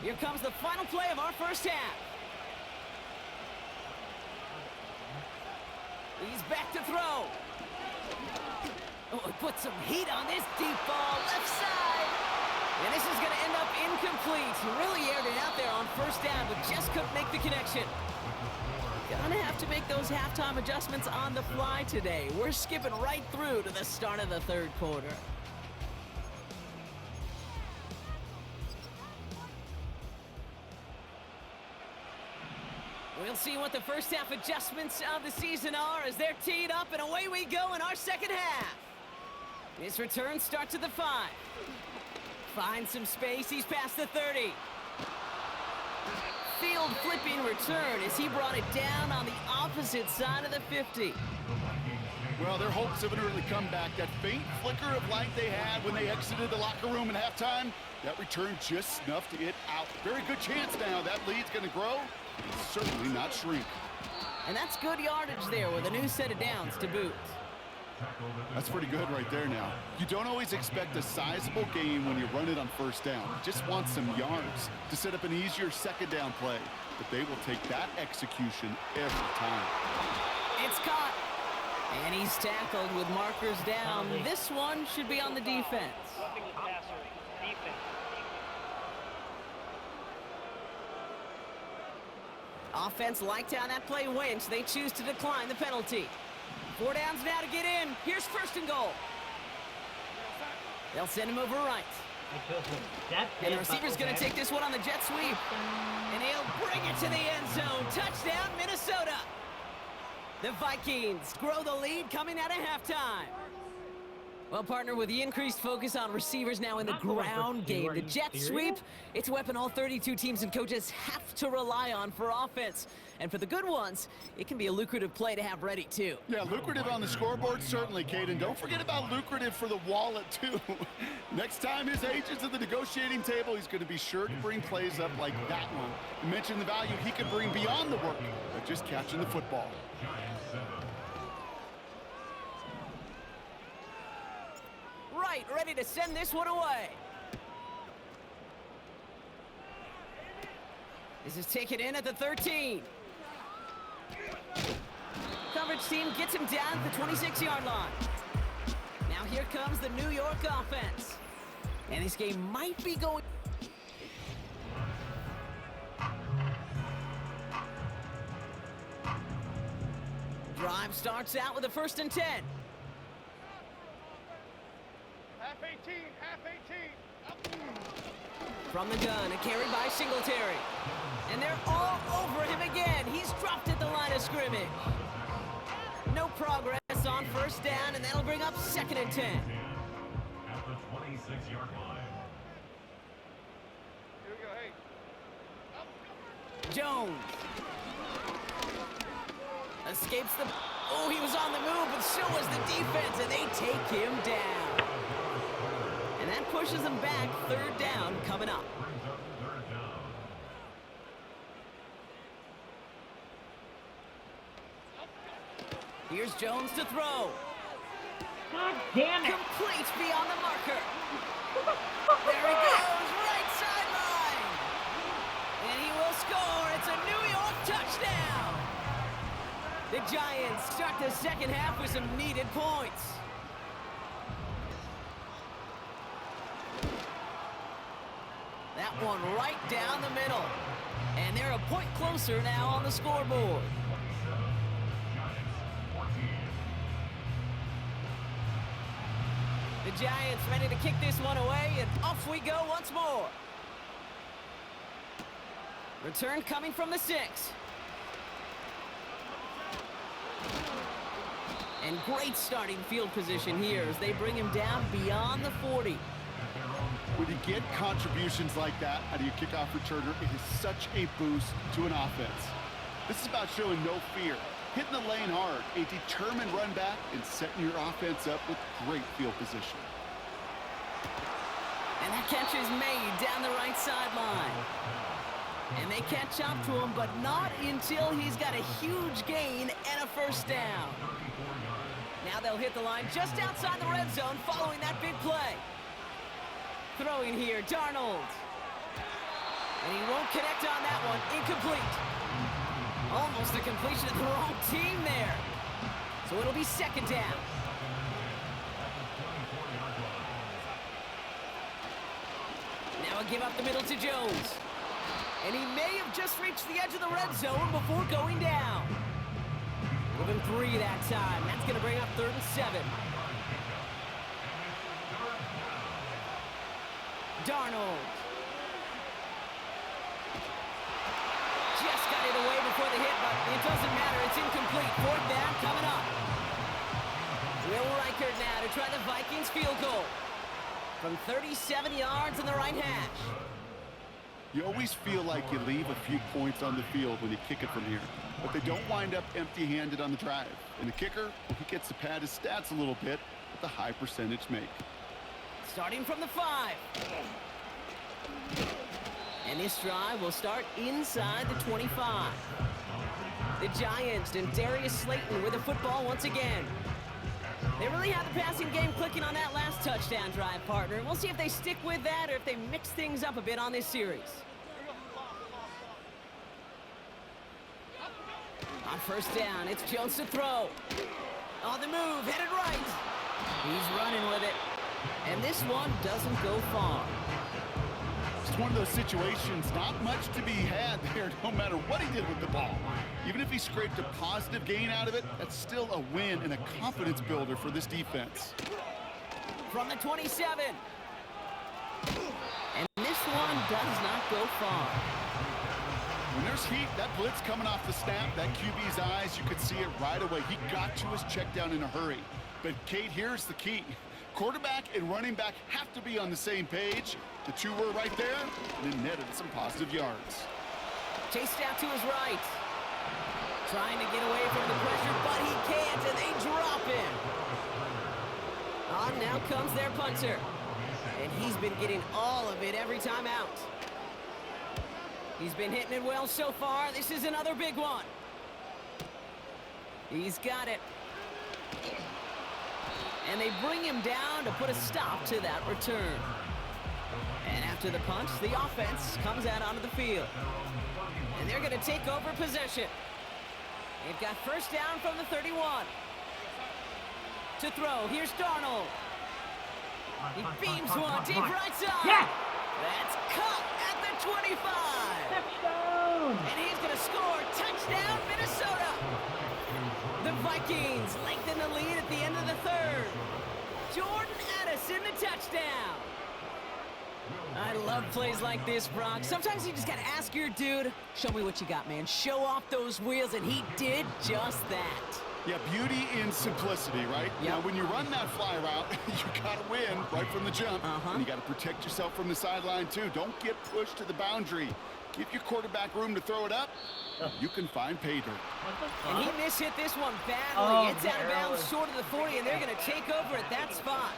Here comes the final play of our first half. He's back to throw. Oh, he put some heat on this deep ball, left side. And this is going to end up incomplete. He really aired it out there on first down, but just couldn't make the connection. Gonna have to make those halftime adjustments on the fly today. We're skipping right through to the start of the 3rd quarter. We'll see what the first half adjustments of the season are as they're teed up, and away we go in our second half. His return starts at the 5. Finds some space. He's past the 30. field flipping return as he brought it down on the opposite side of the 50. Well, their hopes of an early comeback, that faint flicker of light they had when they exited the locker room at halftime, that return just snuffed it out. Very good chance now that lead's going to grow, and certainly not shrink. And that's good yardage there with a new set of downs to boot. That's pretty good right there now. You don't always expect a sizable gain when you run it on first down. You just want some yards to set up an easier second down play. But they will take that execution every time. It's caught. And he's tackled with markers down. This one should be on the defense. Roughing the passer. Defense. Offense liked how that play went. They choose to decline the penalty. 4 downs now to get in. Here's first and goal. They'll send him over right. And the receiver's going to take this one on the jet sweep. And he'll bring it to the end zone. Touchdown, Minnesota. The Vikings grow the lead coming out of halftime. Well, partner, with the increased focus on receivers now in the ground game, the jet sweep, it's a weapon all 32 teams and coaches have to rely on for offense. And for the good ones, it can be a lucrative play to have ready, too. Yeah, lucrative on the scoreboard, certainly, Caden. Don't forget about lucrative for the wallet, too. Next time his agent's at the negotiating table, he's going to be sure to bring plays up like that one. You mentioned the value he could bring beyond the work of just catching the football. Right, ready to send this one away. This is taken in at the 13. Coverage team gets him down at the 26-yard line. Now here comes the New York offense. And this game might be going... Drive starts out with a 1st and 10. Half 18. Half 18. From the gun, a carry by Singletary. And they're all over him again. He's dropped at the line of scrimmage. No progress on 1st down, and that'll bring up 2nd and 10. At the 26-yard line. Here we go. Hey. Jones. Escapes the... Oh, he was on the move, but so was the defense, and they take him down. And that pushes them back. 3rd down coming up. Brings up 3rd down. Here's Jones to throw. God damn it! Complete beyond the marker. There he goes, right sideline. And he will score. It's a New York touchdown. The Giants start the 2nd half with some needed points. That one right down the middle. And they're a point closer now on the scoreboard. The Giants ready to kick this one away, and off we go once more. Return coming from the 6. And great starting field position here as they bring him down beyond the 40. When you get contributions like that out of your kickoff returner, it is such a boost to an offense. This is about showing no fear, hitting the lane hard, a determined run back, and setting your offense up with great field position. And that catch is made down the right sideline. And they catch up to him, but not until he's got a huge gain and a 1st down. Now they'll hit the line just outside the red zone following that big play. Throwing here, Darnold. And he won't connect on that one. Incomplete. Almost a completion of the wrong team there. So it'll be 2nd down. Now a give up the middle to Jones. And he may have just reached the edge of the red zone before going down. Give him 3 that time. That's going to bring up 3rd and 7. Darnold. Just got it away before the hit, but it doesn't matter. It's incomplete. 4th down coming up. Will Reichert now to try the Vikings field goal from 37 yards in the right hash. You always feel like you leave a few points on the field when you kick it from here, but they don't wind up empty-handed on the drive. And the kicker, he gets to pad his stats a little bit with a high percentage make. Starting from the 5. And this drive will start inside the 25. The Giants and Darius Slayton with the football once again. They really have the passing game clicking on that last touchdown drive, partner. We'll see if they stick with that or if they mix things up a bit on this series. On first down, it's Jones to throw. On the move, headed right. He's running with it. And this one doesn't go far. It's one of those situations, not much to be had there, no matter what he did with the ball. Even if he scraped a positive gain out of it, that's still a win and a confidence builder for this defense. From the 27. And this one does not go far. When there's heat, that blitz coming off the snap, that QB's eyes, you could see it right away. He got to his check down in a hurry. But, Kate, here's the key. Quarterback and running back have to be on the same page. The two were right there, and it netted some positive yards. Chased out to his right. Trying to get away from the pressure, but he can't, and they drop him. On now comes their punter. And he's been getting all of it every time out. He's been hitting it well so far. This is another big one. He's got it. And they bring him down to put a stop to that return. And after the punch, the offense comes out onto the field. And they're going to take over possession. They've got first down from the 31. To throw, here's Darnold. He beams one deep right side. Yeah. That's caught at the 25. Touchdown! And he's going to score. Touchdown, Minnesota. The Vikings lengthen the lead at the end of the third. Jordan Addison, the touchdown. I love plays like this, Brock. Sometimes you just got to ask your dude, show me what you got, man. Show off those wheels, and he did just that. Yeah, beauty in simplicity, right? Yep. Now, when you run that fly route, you got to win right from the jump. And you got to protect yourself from the sideline, too. Don't get pushed to the boundary. Give your quarterback room to throw it up. You can find pay dirt. And he mishit this one badly. Oh, It's out of bounds short of the 40, and they're going to take over at that spot.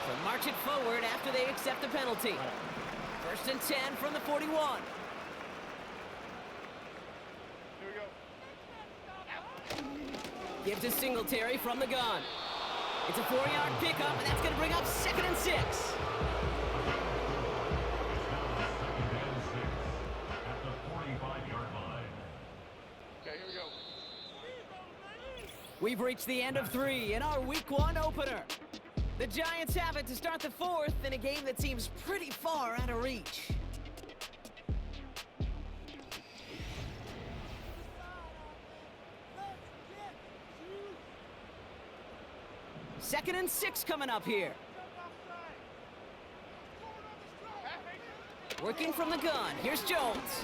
So march it forward after they accept the penalty. First and 10 from the 41. Here we go. Gives to Singletary from the gun. It's a 4-yard pickup, and that's going to bring up 2nd and 6. At the 45-yard line. Okay, here we go. We've reached the end of 3 in our Week 1 opener. The Giants have it to start the 4th in a game that seems pretty far out of reach. Second and 6 coming up here. Working from the gun. Here's Jones.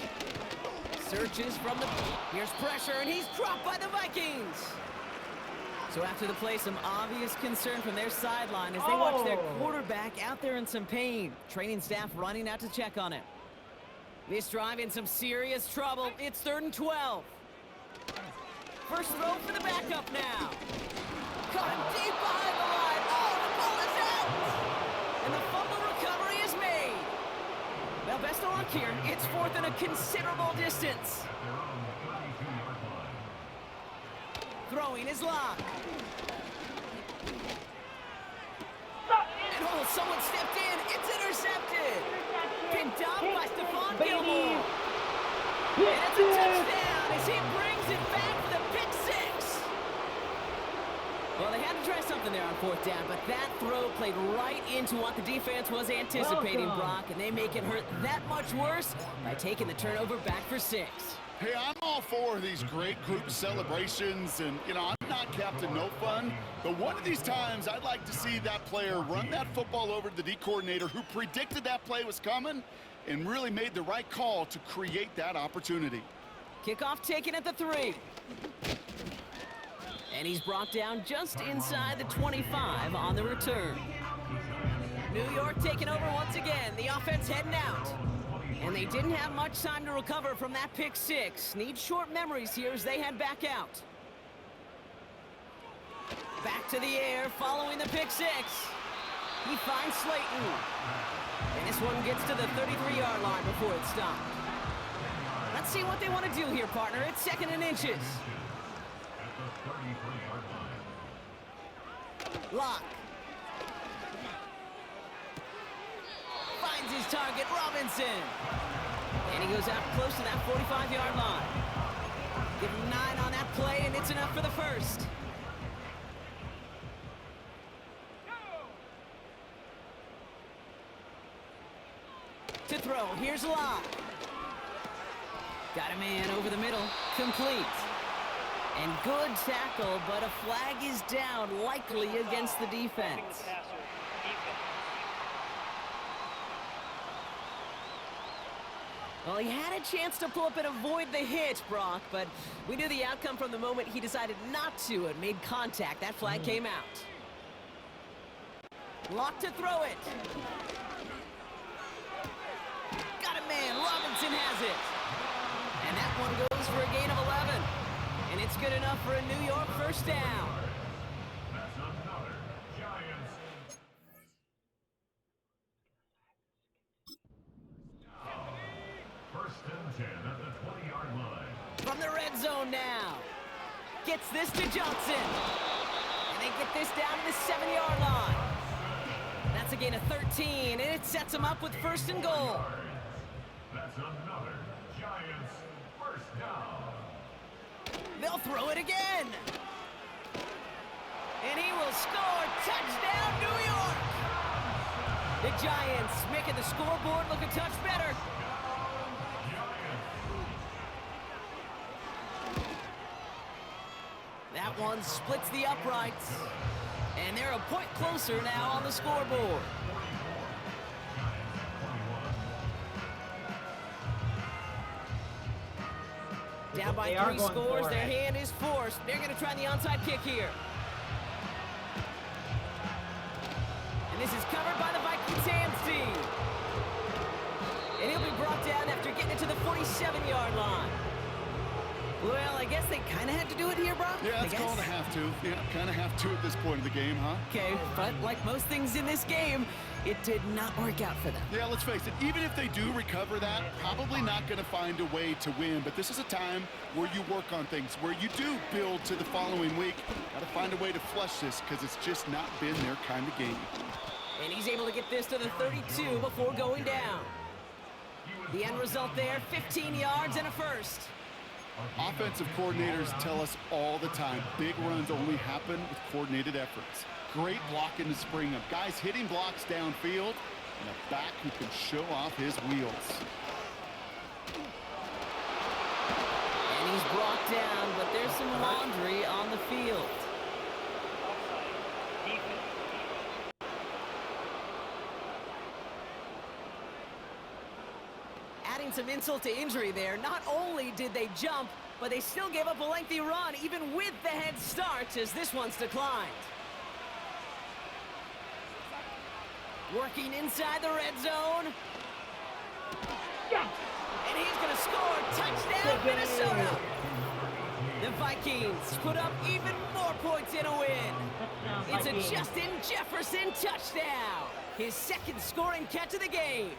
Searches from the... Here's pressure, and he's dropped by the Vikings. So after the play, some obvious concern from their sideline as they watch their quarterback out there in some pain. Training staff running out to check on him. This drive in some serious trouble. It's 3rd and 12. First throw for the backup now. Caught him deep behind the line. Oh, the ball is out! And the fumble recovery is made. Well, best of luck here. It's 4th and a considerable distance. Throwing is locked. And oh, someone stepped in. It's intercepted. Picked up by Stephon Gilmore. And it's a touchdown as he brings it back for the pick 6. Well, they had to try something there on 4th down, but that throw played right into what the defense was anticipating, Brock, and they make it hurt that much worse by taking the turnover back for 6. Hey, I'm all for these great group celebrations, and, you know, I'm not Captain No Fun, but one of these times I'd like to see that player run that football over to the D coordinator who predicted that play was coming and really made the right call to create that opportunity. Kickoff taken at the 3. And he's brought down just inside the 25 on the return. New York taking over once again. The offense heading out. And they didn't have much time to recover from that pick six. Need short memories here as they head back out. Back to the air following the pick six. He finds Slayton. And this one gets to the 33-yard line before it stopped. Let's see what they want to do here, partner. It's 2nd and inches. Lock. Finds his target, Robinson. And he goes out close to that 45-yard line. Give him 9 on that play, and it's enough for the first. To throw, here's Locke. Got a man over the middle, complete. And good tackle, but a flag is down, likely against the defense. Well, he had a chance to pull up and avoid the hit, Brock, but we knew the outcome from the moment he decided not to and made contact. That flag came out. Locke to throw it. Got a man, Robinson has it. And that one goes for a gain of 11. And it's good enough for a New York first down. That's another Giants. First and 10 at the 20-yard line. From the red zone now. Gets this to Johnson. And they get this down to the 7-yard line. That's a gain of 13, and it sets them up with 1st and goal. That's another Giants first down. They'll throw it again. And he will score. Touchdown, New York. The Giants making the scoreboard look a touch better. That one splits the uprights. And they're a point closer now on the scoreboard. Down by 3 scores, their hand is forced. They're going to try the onside kick here. And this is covered by the Vikings hands team. And he'll be brought down after getting it to the 47-yard line. Well, I guess they kind of had to do it here, Brock? Yeah, it's called a have to. Yeah, kind of have to at this point of the game, huh? Okay, but like most things in this game, it did not work out for them. Yeah, let's face it, even if they do recover that, probably not going to find a way to win. But this is a time where you work on things, where you do build to the following week. Got to find a way to flush this because it's just not been their kind of game. And he's able to get this to the 32 before going down. The end result there, 15 yards and a first. Offensive coordinators tell us all the time, big runs only happen with coordinated efforts. Great blocking to spring up. Guys hitting blocks downfield, and a back who can show off his wheels. And he's brought down, but there's some laundry on the field. Adding some insult to injury there, not only did they jump, but they still gave up a lengthy run, even with the head start, as this one's declined. Working inside the red zone. And he's going to score. Touchdown, Minnesota. The Vikings put up even more points in a win. It's a Justin Jefferson touchdown. His 2nd scoring catch of the game.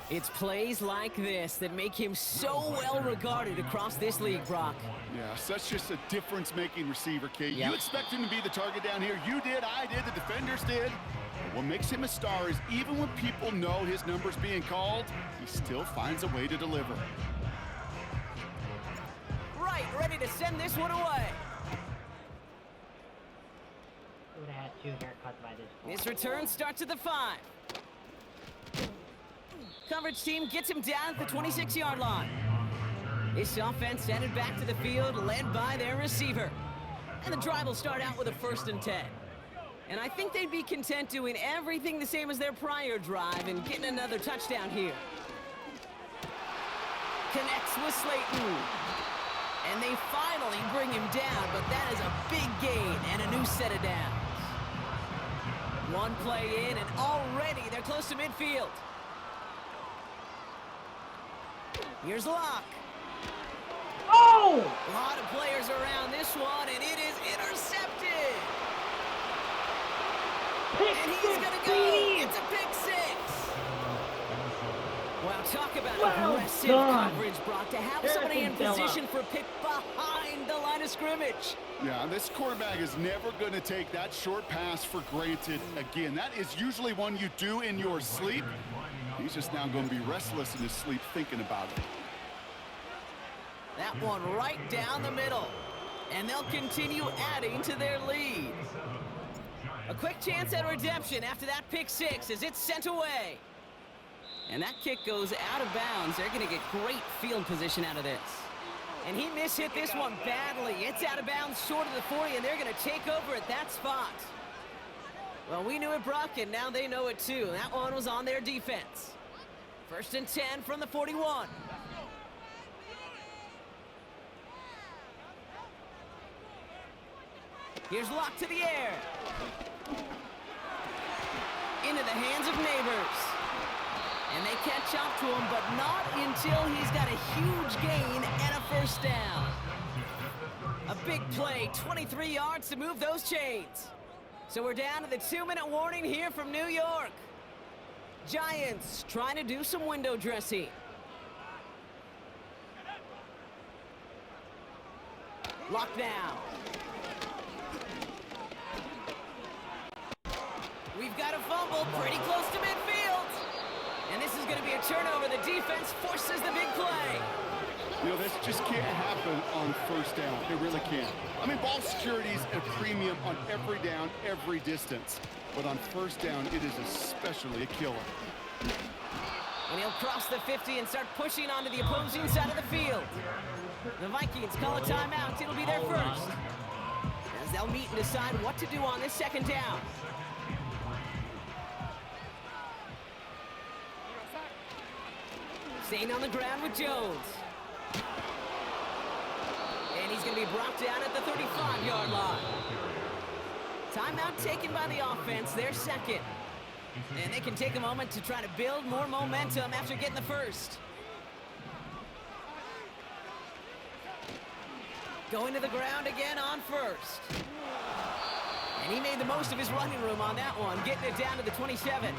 It's plays like this that make him so well regarded across this league, Brock. Yeah, such just a difference-making receiver, Kate. Yep. You expect him to be the target down here. You did, I did, the defenders did. But what makes him a star is even when people know his number's being called, he still finds a way to deliver. Right, ready to send this one away. Would have had 2 haircuts by this point. This return starts at the 5. Coverage team gets him down at the 26-yard line. This offense headed back to the field, led by their receiver. And the drive will start out with a 1st and 10. And I think they'd be content doing everything the same as their prior drive and getting another touchdown here. Connects with Slayton. And they finally bring him down, but that is a big gain and a new set of downs. One play in, and already they're close to midfield. Here's Locke. Oh! A lot of players around this one, and it is intercepted. And he's going to go. It's a pick six. Wow, talk about aggressive coverage, Brock, to have somebody in position for pick behind the line of scrimmage. Yeah, this quarterback is never going to take that short pass for granted again. That is usually one you do in your sleep. He's just now going to be restless in his sleep thinking about it. That one right down the middle. And they'll continue adding to their lead. A quick chance at redemption after that pick six as it's sent away. And that kick goes out of bounds. They're going to get great field position out of this. And he mishit this one badly. It's out of bounds short of the 40, and they're going to take over at that spot. Well, we knew it, Brock, and now they know it too. That one was on their defense. 1st and 10 from the 41. Here's Locke to the air. Into the hands of Neighbors. And they catch up to him, but not until he's got a huge gain and a first down. A big play, 23 yards to move those chains. So we're down to the 2-minute warning here from New York. Giants trying to do some window dressing. Locked down. We've got a fumble pretty close to midfield. And this is going to be a turnover. The defense forces the big play. You know, this just can't happen on first down. It really can't. I mean, ball security is a premium on every down, every distance. But on first down, it is especially a killer. And he'll cross the 50 and start pushing onto the opposing side of the field. The Vikings call a timeout. It'll be their first. As they'll meet and decide what to do on this second down. Staying on the ground with Jones. And he's going to be brought down at the 35-yard line. Timeout taken by the offense, their second. And they can take a moment to try to build more momentum after getting the first. Going to the ground again on first. And he made the most of his running room on that one, getting it down to the 27.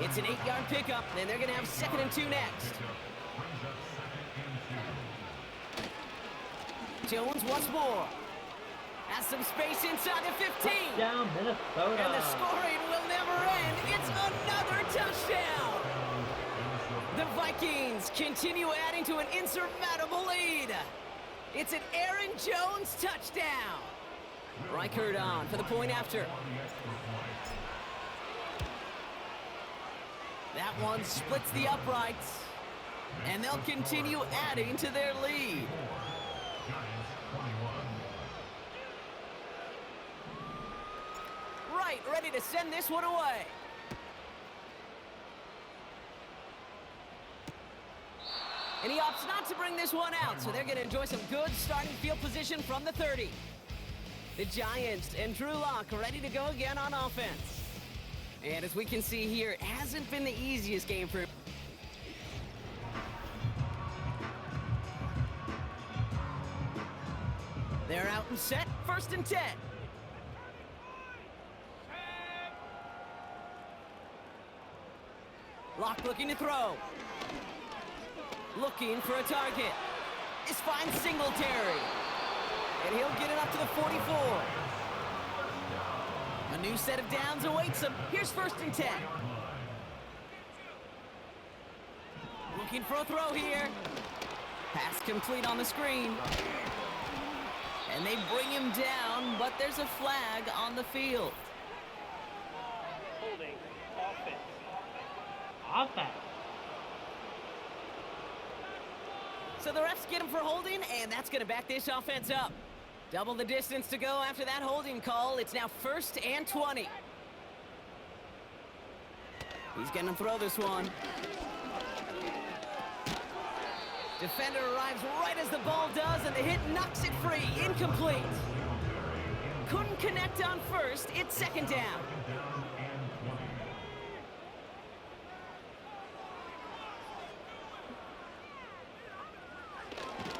It's an 8-yard pickup, and they're going to have 2nd and 2 next. Jones once more. Has some space inside the 15. Down Minnesota. And the scoring will never end. It's another touchdown. The Vikings continue adding to an insurmountable lead. It's an Aaron Jones touchdown. Reichert on for the point after. That one splits the uprights. And they'll continue adding to their lead. Right, ready to send this one away. And he opts not to bring this one out, so they're going to enjoy some good starting field position from the 30. The Giants and Drew Lock ready to go again on offense. And as we can see here, it hasn't been the easiest game for him. They're out and set, 1st and 10. Lock looking to throw. Looking for a target. This finds Singletary. And he'll get it up to the 44. A new set of downs awaits him. Here's 1st and 10. Looking for a throw here. Pass complete on the screen. And they bring him down, but there's a flag on the field. Holding. Offense. Offense. So the refs get him for holding, and that's going to back this offense up. Double the distance to go after that holding call. It's now 1st and 20. He's going to throw this one. Defender arrives right as the ball does, and the hit knocks it free. Incomplete. Couldn't connect on first. It's 2nd down.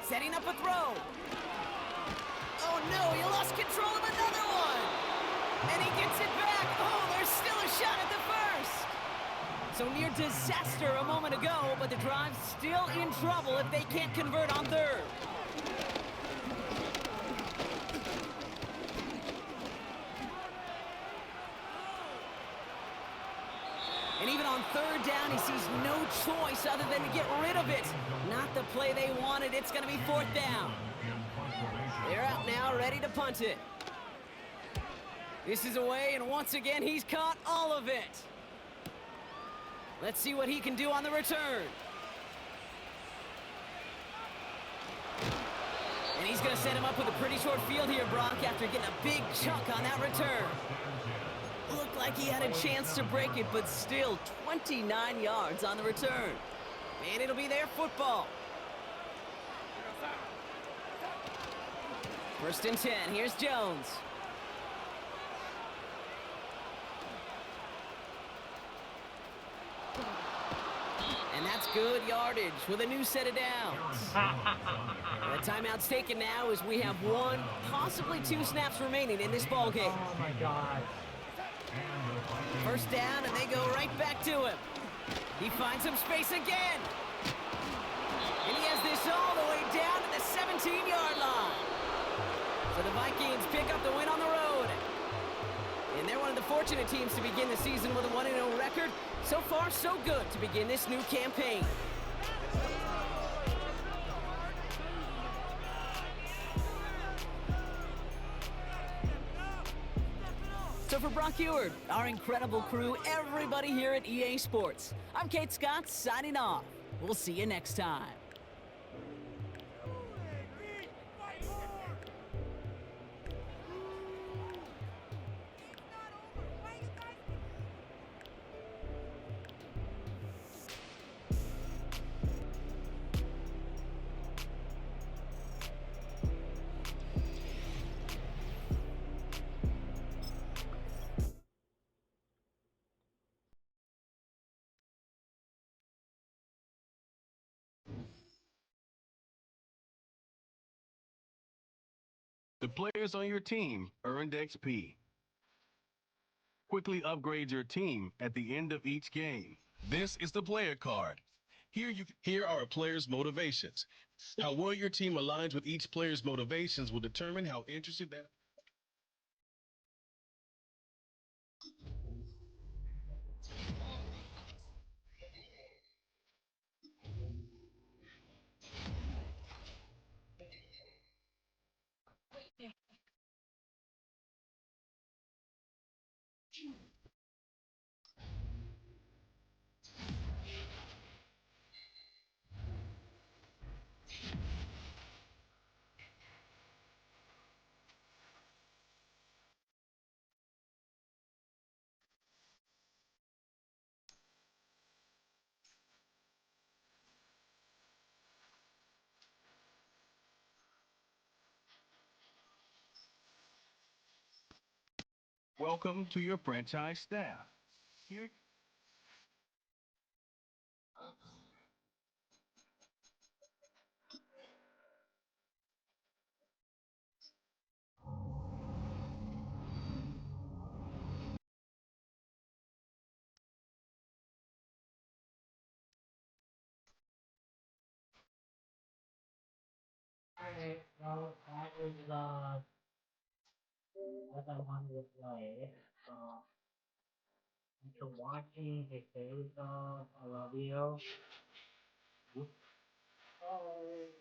Setting up a throw. Oh no, he lost control of another one. And he gets it back. Oh, there's still a shot at the first. So near disaster a moment ago, but the drive's still in trouble if they can't convert on third. And even on third down, he sees no choice other than to get rid of it. Not the play they wanted. It's going to be fourth down. They're out now, ready to punt it. This is away, and once again, he's caught all of it. Let's see what he can do on the return. And he's going to set him up with a pretty short field here, Brock, after getting a big chunk on that return. Looked like he had a chance to break it, but still 29 yards on the return. And it'll be their football. First and 10. Here's Jones. And that's good yardage with a new set of downs. The timeout's taken now as we have one, possibly two snaps remaining in this ball game. Oh my God. First down, and they go right back to him. He finds some space again. And he has this all the way down to the 17-yard line. So the Vikings pick up the win on the road. And they're one of the fortunate teams to begin the season with a 1-0 record. So far, so good to begin this new campaign. So for Brock Eward, our incredible crew, everybody here at EA Sports, I'm Kate Scott signing off. We'll see you next time. The players on your team earned XP. Quickly upgrade your team at the end of each game. This is the player card. Here are a player's motivations. How well your team aligns with each player's motivations will determine how interested that. Welcome to your franchise staff. Here. Alright, well, that was what I wanted to play. Thanks for watching. Take care of yourself. I love you. Bye.